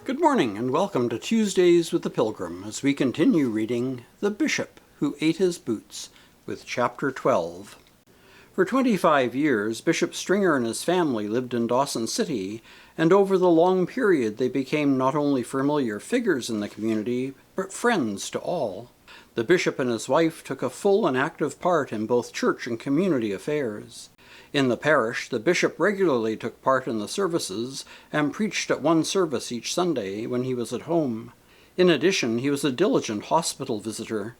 Good morning and welcome to Tuesdays with the Pilgrim as we continue reading The Bishop Who Ate His Boots with Chapter 12. For 25 years, Bishop Stringer and his family lived in Dawson City, and over the long period they became not only familiar figures in the community, but friends to all. The bishop and his wife took a full and active part in both church and community affairs. In the parish, the bishop regularly took part in the services and preached at one service each Sunday when he was at home. In addition, he was a diligent hospital visitor.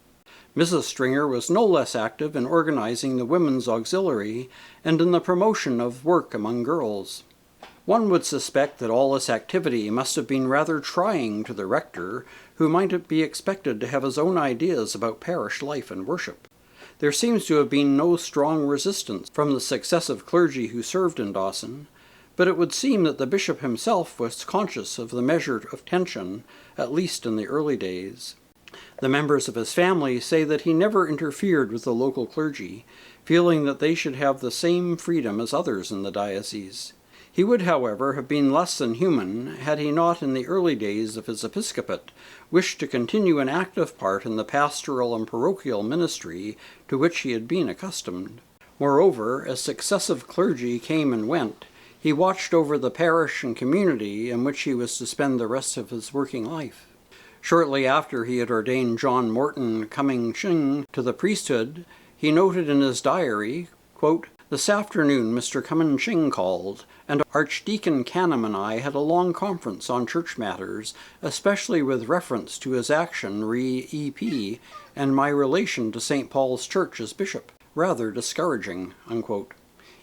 Mrs. Stringer was no less active in organizing the Women's Auxiliary and in the promotion of work among girls. One would suspect that all this activity must have been rather trying to the rector, who might be expected to have his own ideas about parish life and worship. There seems to have been no strong resistance from the successive clergy who served in Dawson, but it would seem that the bishop himself was conscious of the measure of tension, at least in the early days. The members of his family say that he never interfered with the local clergy, feeling that they should have the same freedom as others in the diocese. He would, however, have been less than human had he not, in the early days of his episcopate, wished to continue an active part in the pastoral and parochial ministry to which he had been accustomed. Moreover, as successive clergy came and went, he watched over the parish and community in which he was to spend the rest of his working life. Shortly after he had ordained John Morton Cumming Ching to the priesthood, he noted in his diary, quote, "This afternoon Mr. Cumming Ching called, and Archdeacon Canham and I had a long conference on church matters, especially with reference to his action re EP and my relation to St. Paul's Church as bishop. Rather discouraging," unquote.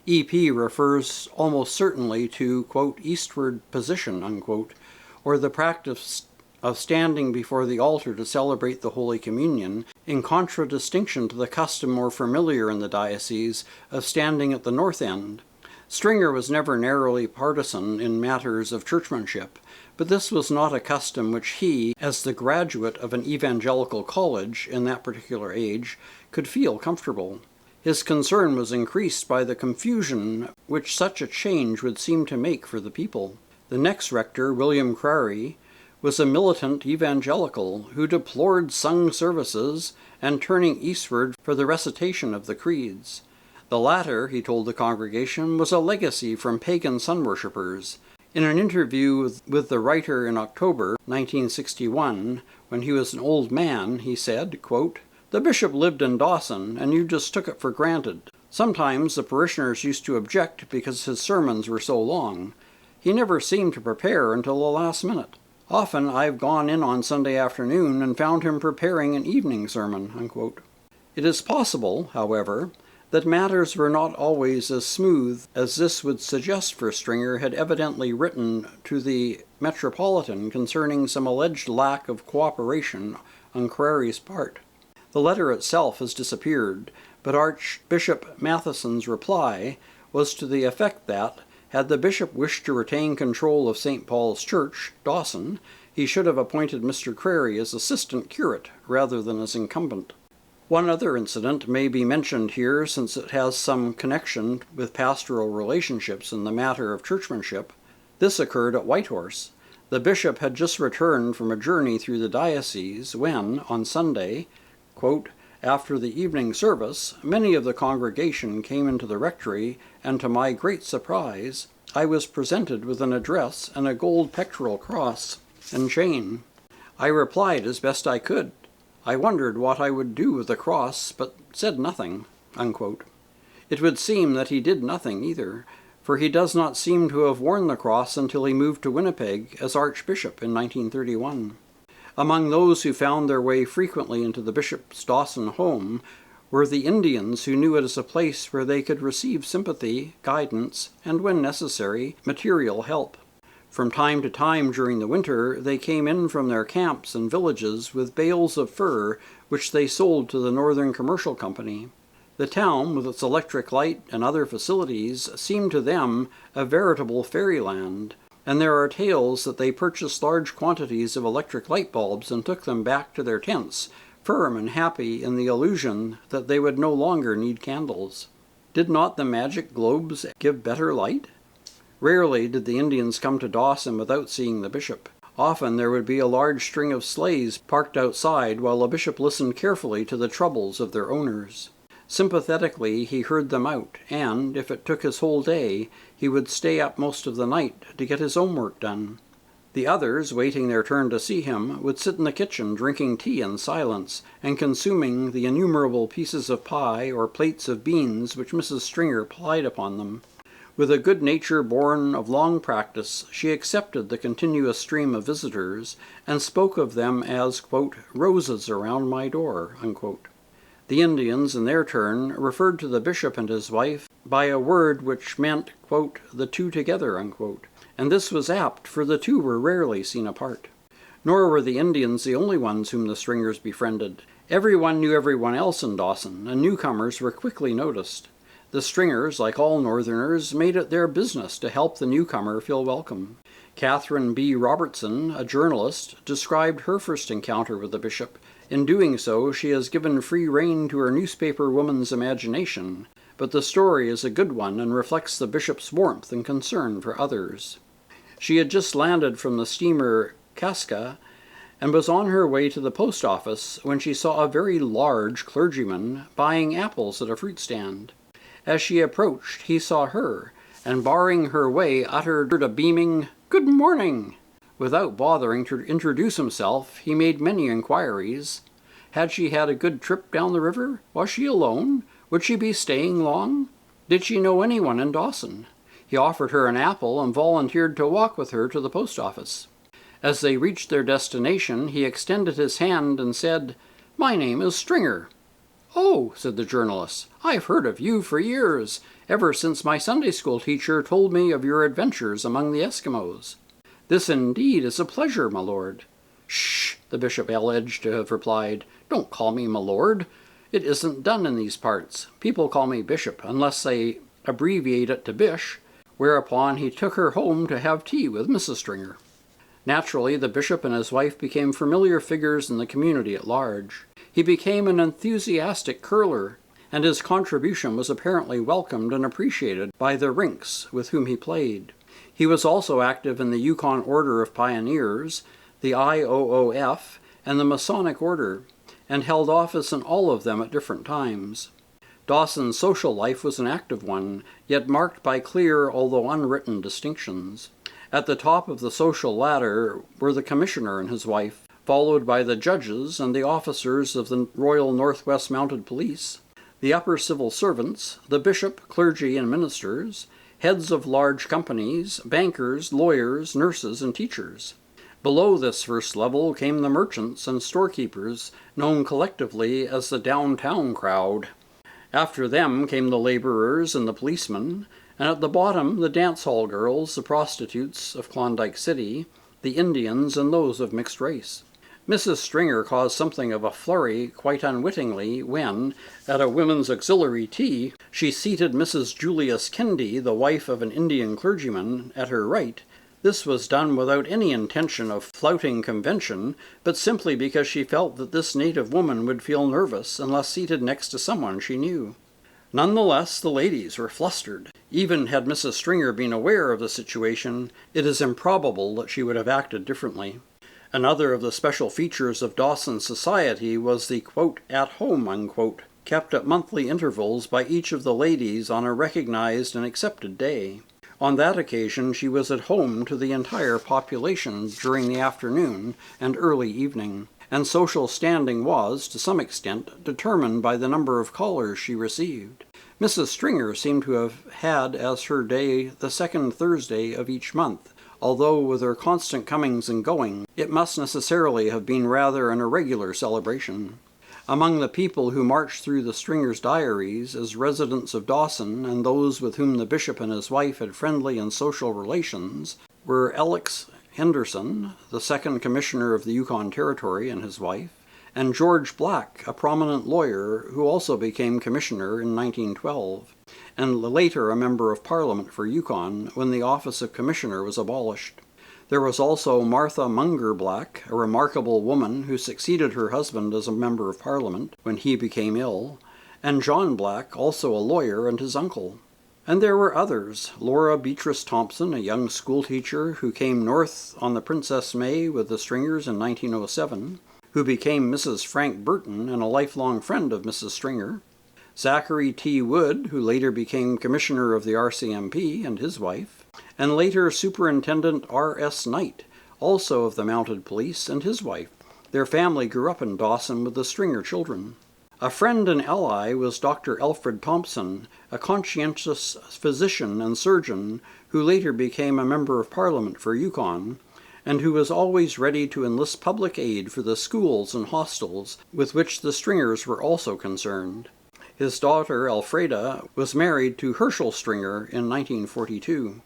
EP refers almost certainly to, quote, eastward position, unquote, or the practice of standing before the altar to celebrate the Holy Communion, in contradistinction to the custom more familiar in the diocese of standing at the north end. Stringer was never narrowly partisan in matters of churchmanship, but this was not a custom which he, as the graduate of an evangelical college in that particular age, could feel comfortable. His concern was increased by the confusion which such a change would seem to make for the people. The next rector, William Crary, was a militant evangelical who deplored sung services and turning eastward for the recitation of the creeds. The latter, he told the congregation, was a legacy from pagan sun-worshippers. In an interview with the writer in October 1961, when he was an old man, he said, quote, "The bishop lived in Dawson, and you just took it for granted. Sometimes the parishioners used to object because his sermons were so long. He never seemed to prepare until the last minute. Often I've gone in on Sunday afternoon and found him preparing an evening sermon," unquote. It is possible, however, that matters were not always as smooth as this would suggest, for Stringer had evidently written to the Metropolitan concerning some alleged lack of cooperation on Crary's part. The letter itself has disappeared, but Archbishop Matheson's reply was to the effect that, had the bishop wished to retain control of St. Paul's Church, Dawson, he should have appointed Mr. Crary as assistant curate rather than as incumbent. One other incident may be mentioned here since it has some connection with pastoral relationships in the matter of churchmanship. This occurred at Whitehorse. The bishop had just returned from a journey through the diocese when, on Sunday, quote, "after the evening service, many of the congregation came into the rectory, and to my great surprise, I was presented with an address and a gold pectoral cross and chain. I replied as best I could. I wondered what I would do with the cross, but said nothing," unquote. It would seem that he did nothing either, for he does not seem to have worn the cross until he moved to Winnipeg as archbishop in 1931. Among those who found their way frequently into the bishop's Dawson home were the Indians, who knew it as a place where they could receive sympathy, guidance, and, when necessary, material help. From time to time during the winter, they came in from their camps and villages with bales of fur, which they sold to the Northern Commercial Company. The town, with its electric light and other facilities, seemed to them a veritable fairyland, and there are tales that they purchased large quantities of electric light bulbs and took them back to their tents, firm and happy in the illusion that they would no longer need candles. Did not the magic globes give better light? Rarely did the Indians come to Dawson without seeing the bishop. Often there would be a large string of sleighs parked outside while a bishop listened carefully to the troubles of their owners. Sympathetically he heard them out, and, if it took his whole day, he would stay up most of the night to get his own work done. The others, waiting their turn to see him, would sit in the kitchen drinking tea in silence and consuming the innumerable pieces of pie or plates of beans which Mrs. Stringer plied upon them. With a good nature born of long practice, she accepted the continuous stream of visitors and spoke of them as, quote, "roses around my door," unquote. The Indians, in their turn, referred to the bishop and his wife by a word which meant, quote, "the two together," unquote. And this was apt, for the two were rarely seen apart. Nor were the Indians the only ones whom the Stringers befriended. Everyone knew everyone else in Dawson, and newcomers were quickly noticed. The Stringers, like all Northerners, made it their business to help the newcomer feel welcome. Catherine B. Robertson, a journalist, described her first encounter with the bishop. In doing so, she has given free rein to her newspaper woman's imagination, but the story is a good one and reflects the bishop's warmth and concern for others. She had just landed from the steamer Casca and was on her way to the post office when she saw a very large clergyman buying apples at a fruit stand. As she approached, he saw her, and barring her way, uttered a beaming, "Good morning." Without bothering to introduce himself, he made many inquiries. Had she had a good trip down the river? Was she alone? Would she be staying long? Did she know anyone in Dawson? He offered her an apple and volunteered to walk with her to the post office. As they reached their destination, he extended his hand and said, "My name is Stringer." "Oh," said the journalist, "I've heard of you for years, ever since my Sunday school teacher told me of your adventures among the Eskimos." "This indeed is a pleasure, my lord." "Shh," the bishop alleged to have replied. "Don't call me my lord. It isn't done in these parts. People call me bishop, unless they abbreviate it to Bish," whereupon he took her home to have tea with Mrs. Stringer. Naturally, the bishop and his wife became familiar figures in the community at large. He became an enthusiastic curler, and his contribution was apparently welcomed and appreciated by the rinks with whom he played. He was also active in the Yukon Order of Pioneers, the IOOF, and the Masonic Order, and held office in all of them at different times. Dawson's social life was an active one, yet marked by clear, although unwritten, distinctions. At the top of the social ladder were the commissioner and his wife, followed by the judges and the officers of the Royal Northwest Mounted Police, the upper civil servants, the bishop, clergy, and ministers, heads of large companies, bankers, lawyers, nurses, and teachers. Below this first level came the merchants and storekeepers, known collectively as the downtown crowd. After them came the laborers and the policemen, and at the bottom the dance hall girls, the prostitutes of Klondike City, the Indians, and those of mixed race. Mrs. Stringer caused something of a flurry quite unwittingly when, at a women's auxiliary tea, she seated Mrs. Julius Kendi, the wife of an Indian clergyman, at her right. This was done without any intention of flouting convention, but simply because she felt that this native woman would feel nervous unless seated next to someone she knew. Nonetheless, the ladies were flustered. Even had Mrs. Stringer been aware of the situation, it is improbable that she would have acted differently. Another of the special features of Dawson society was the, quote, "at home," unquote, kept at monthly intervals by each of the ladies on a recognized and accepted day. On that occasion she was at home to the entire population during the afternoon and early evening, and social standing was, to some extent, determined by the number of callers she received. Mrs. Stringer seemed to have had as her day the second Thursday of each month, although with her constant comings and going, it must necessarily have been rather an irregular celebration. Among the people who marched through the Stringers' diaries as residents of Dawson and those with whom the bishop and his wife had friendly and social relations were Alex Henderson, the second commissioner of the Yukon Territory, and his wife, and George Black, a prominent lawyer who also became commissioner in 1912, and later a member of Parliament for Yukon when the office of commissioner was abolished. There was also Martha Munger Black, a remarkable woman who succeeded her husband as a member of Parliament when he became ill, and John Black, also a lawyer, and his uncle. And there were others. Laura Beatrice Thompson, a young schoolteacher who came north on the Princess May with the Stringers in 1907, who became Mrs. Frank Burton and a lifelong friend of Mrs. Stringer. Zachary T. Wood, who later became Commissioner of the RCMP, and his wife. And later Superintendent R.S. Knight, also of the Mounted Police, and his wife. Their family grew up in Dawson with the Stringer children. A friend and ally was Dr. Alfred Thompson, a conscientious physician and surgeon who later became a member of Parliament for Yukon, and who was always ready to enlist public aid for the schools and hostels with which the Stringers were also concerned. His daughter, Elfreda, was married to Herschel Stringer in 1942.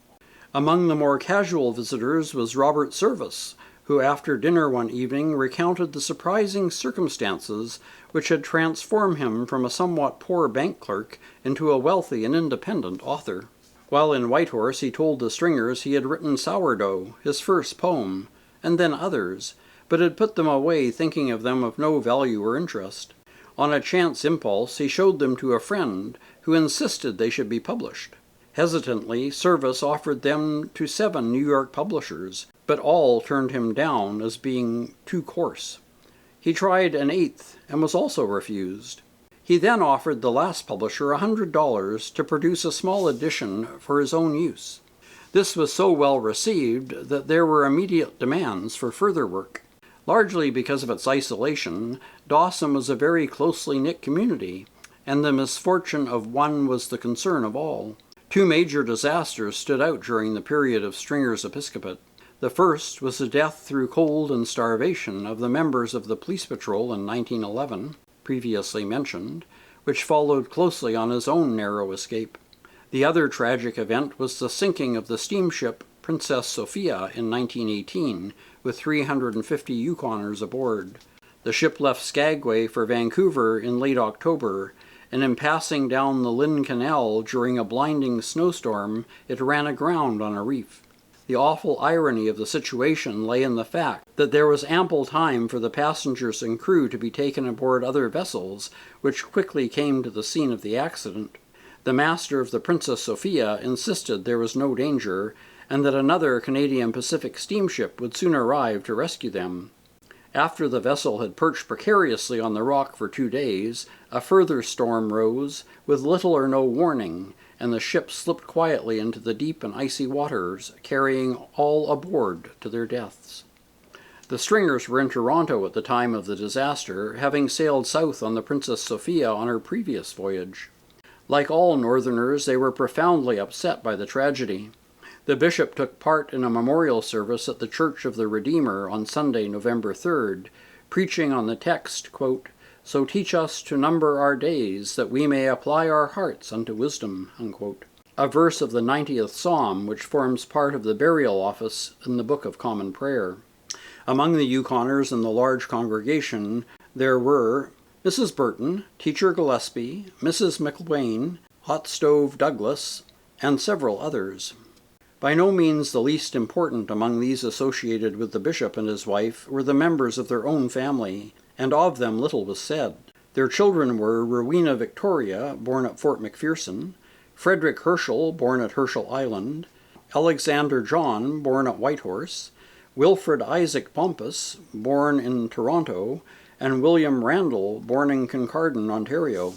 Among the more casual visitors was Robert Service, who after dinner one evening recounted the surprising circumstances which had transformed him from a somewhat poor bank clerk into a wealthy and independent author. While in Whitehorse he told the Stringers he had written Sourdough, his first poem, and then others, but had put them away thinking of them of no value or interest. On a chance impulse he showed them to a friend who insisted they should be published. Hesitantly, Service offered them to 7 New York publishers, but all turned him down as being too coarse. He tried an 8th and was also refused. He then offered the last publisher $100 to produce a small edition for his own use. This was so well received that there were immediate demands for further work. Largely because of its isolation, Dawson was a very closely knit community, and the misfortune of one was the concern of all. 2 major disasters stood out during the period of Stringer's episcopate. The first was the death through cold and starvation of the members of the police patrol in 1911, previously mentioned, which followed closely on his own narrow escape. The other tragic event was the sinking of the steamship Princess Sophia in 1918, with 350 Yukoners aboard. The ship left Skagway for Vancouver in late October, and in passing down the Lynn Canal during a blinding snowstorm, it ran aground on a reef. The awful irony of the situation lay in the fact that there was ample time for the passengers and crew to be taken aboard other vessels, which quickly came to the scene of the accident. The master of the Princess Sophia insisted there was no danger, and that another Canadian Pacific steamship would soon arrive to rescue them. After the vessel had perched precariously on the rock for 2 days, a further storm rose, with little or no warning, and the ship slipped quietly into the deep and icy waters, carrying all aboard to their deaths. The Stringers were in Toronto at the time of the disaster, having sailed south on the Princess Sophia on her previous voyage. Like all Northerners, they were profoundly upset by the tragedy. The bishop took part in a memorial service at the Church of the Redeemer on Sunday, November 3rd, preaching on the text, quote, "So teach us to number our days, that we may apply our hearts unto wisdom," unquote. A verse of the 90th Psalm, which forms part of the burial office in the Book of Common Prayer. Among the Yukoners in the large congregation, there were Mrs. Burton, Teacher Gillespie, Mrs. McLean, Hot Stove Douglas, and several others. By no means the least important among these associated with the bishop and his wife were the members of their own family, and of them little was said. Their children were Rowena Victoria, born at Fort McPherson, Frederick Herschel, born at Herschel Island, Alexander John, born at Whitehorse, Wilfred Isaac Pompous, born in Toronto, and William Randall, born in Kincardine, Ontario.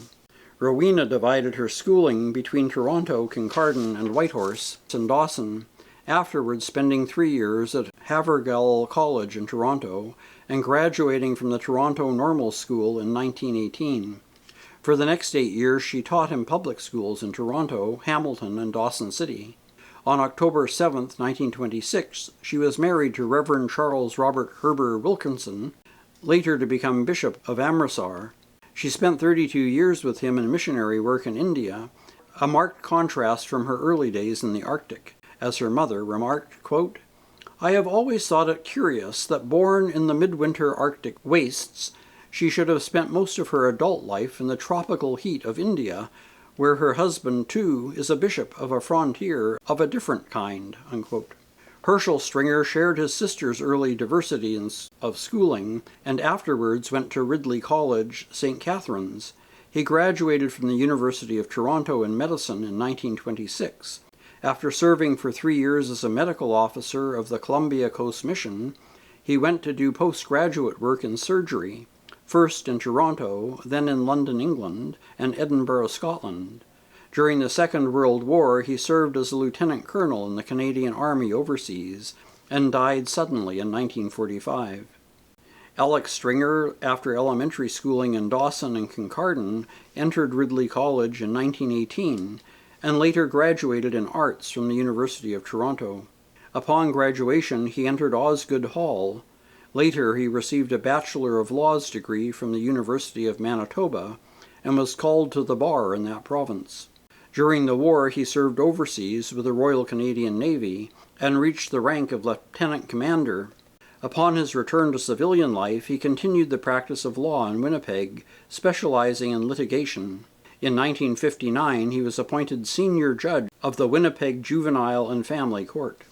Rowena divided her schooling between Toronto, Kincardine, and Whitehorse and Dawson, afterwards spending 3 years at Havergal College in Toronto and graduating from the Toronto Normal School in 1918. For the next 8 years she taught in public schools in Toronto, Hamilton, and Dawson City. On October 7, 1926, she was married to Reverend Charles Robert Herber Wilkinson, later to become Bishop of Amritsar. She spent 32 years with him in missionary work in India, a marked contrast from her early days in the Arctic. As her mother remarked, quote, "I have always thought it curious that born in the midwinter Arctic wastes, she should have spent most of her adult life in the tropical heat of India, where her husband, too, is a bishop of a frontier of a different kind," unquote. Herschel Stringer shared his sister's early diversity of schooling, and afterwards went to Ridley College, St. Catharines. He graduated from the University of Toronto in medicine in 1926. After serving for 3 years as a medical officer of the Columbia Coast Mission, he went to do postgraduate work in surgery, first in Toronto, then in London, England, and Edinburgh, Scotland. During the Second World War, he served as a lieutenant colonel in the Canadian Army overseas and died suddenly in 1945. Alex Stringer, after elementary schooling in Dawson and Kincardine, entered Ridley College in 1918 and later graduated in arts from the University of Toronto. Upon graduation, he entered Osgoode Hall. Later, he received a Bachelor of Laws degree from the University of Manitoba and was called to the bar in that province. During the war, he served overseas with the Royal Canadian Navy and reached the rank of lieutenant commander. Upon his return to civilian life, he continued the practice of law in Winnipeg, specializing in litigation. In 1959, he was appointed senior judge of the Winnipeg Juvenile and Family Court.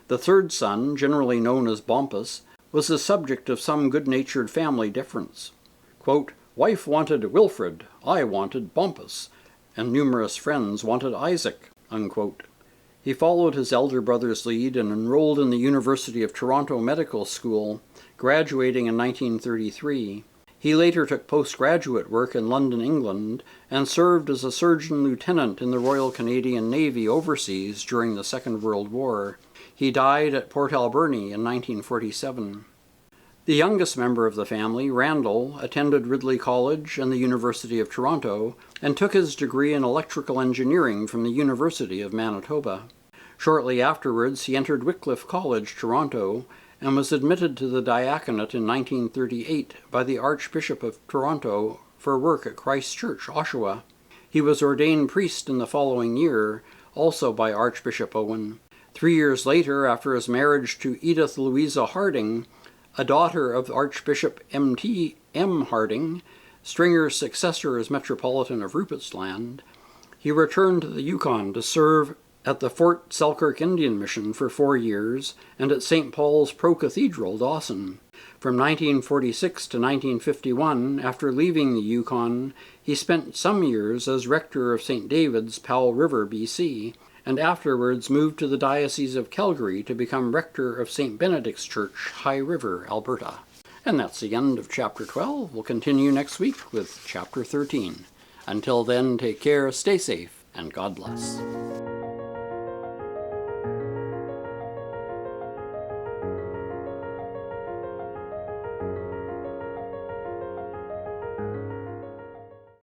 The third son, generally known as Bumpus, was the subject of some good-natured family difference. Quote, "Wife wanted Wilfred, I wanted Bumpus, and numerous friends wanted Isaac." Unquote. He followed his elder brother's lead and enrolled in the University of Toronto Medical School, graduating in 1933. He later took postgraduate work in London, England, and served as a surgeon lieutenant in the Royal Canadian Navy overseas during the Second World War. He died at Port Alberni in 1947. The youngest member of the family, Randall, attended Ridley College and the University of Toronto and took his degree in electrical engineering from the University of Manitoba. Shortly afterwards, he entered Wycliffe College, Toronto, and was admitted to the diaconate in 1938 by the Archbishop of Toronto for work at Christ Church, Oshawa. He was ordained priest in the following year, also by Archbishop Owen. 3 years later, after his marriage to Edith Louisa Harding, a daughter of Archbishop M.T.M. Harding, Stringer's successor as Metropolitan of Rupert's Land, he returned to the Yukon to serve at the Fort Selkirk Indian Mission for 4 years and at St. Paul's Pro-Cathedral, Dawson. From 1946 to 1951, after leaving the Yukon, he spent some years as rector of St. David's, Powell River, BC, and afterwards moved to the Diocese of Calgary to become rector of St. Benedict's Church, High River, Alberta. And that's the end of Chapter 12. We'll continue next week with Chapter 13. Until then, take care, stay safe, and God bless.